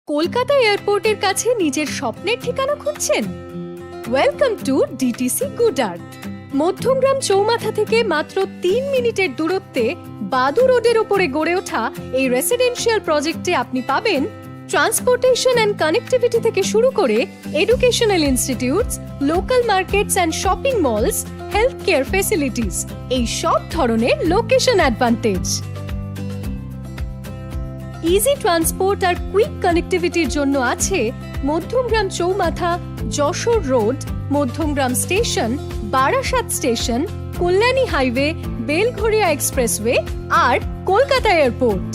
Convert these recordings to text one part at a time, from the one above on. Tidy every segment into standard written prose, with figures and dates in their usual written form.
কলকাতা এয়ারপোর্টের কাছে নিজের স্বপ্নের ঠিকানা খুঁজছেন? Welcome to DTC good earth. Madhyamgram Chowmatha থেকে মাত্র ৩ মিনিটের দূরত্বে বাদু রোডের ওপরে গড়ে ওঠা এই রেসিডেন্সিয়াল প্রজেক্টে আপনি পাবেন ট্রান্সপোর্টেশন অ্যান্ড কানেক্টিভিটি থেকে শুরু করে educational institutes, local markets and shopping malls, health care facilities, এই সব ধরনের লোকেশন অ্যাডভান্টেজ। ইজি ট্রান্সপোর্ট আর কুইক কানেক্টিভিটির জন্য আছে Madhyamgram Chowmatha, Jessore road, Madhyamgram station, Barasat station, Kalyani highway, Belgharia expressway আর Kolkata airport.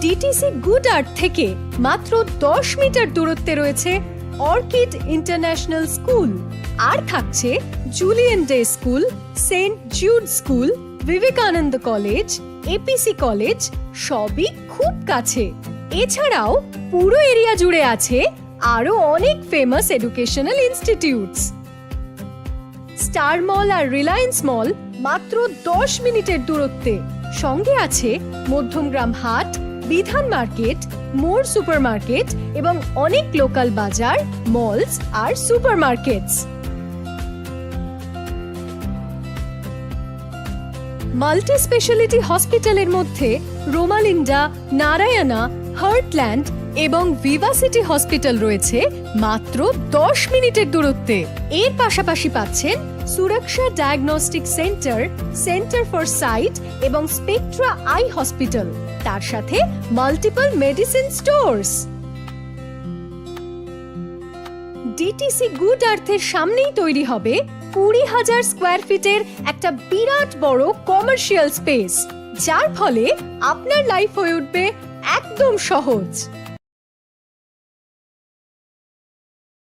DTC good earth থেকে মাত্র 10 মিটার দূরত্বে রয়েছে অর্কিড ইন্টারন্যাশনাল স্কুল, আর থাকছে Julien day school, saint Jude school, Vivekananda college, APC college, সবই খুব কাছে। এছাড়াও পুরো এরিয়া জুড়ে আছে আরো অনেক ফেমাস এডুকেশনাল ইনস্টিটিউটস। স্টার মল আর রিলায়েন্স মল মাত্র 10 মিনিটের দূরত্বে। সঙ্গে আছে মধ্যমগ্রাম হাট, বিধান মার্কেট, মোর সুপারমার্কেট এবং অনেক লোকাল বাজার, মলস আর সুপারমার্কেটস। মাল্টি স্পেশালিটি হসপিটালের মধ্যে রোমালিন্ডা, নারায়ণা, হার্টল্যান্ড এবং ভিভাসিটি হসপিটাল রয়েছে মাত্র 10 মিনিটের দূরত্বে। এর পাশাপাশি পাচ্ছেন Suraksha diagnostic centre, centre for sight এবং স্পেকট্রা আই হসপিটাল, তার সাথে multiple medicine stores. DTC good আর্থের সামনেই তৈরি হবে 20,000 স্কোয়ার ফিটের একটা বিরাট বড় কমার্শিয়াল স্পেস, যার ফলে আপনার লাইফ হয়ে উঠবে একদম সহজ।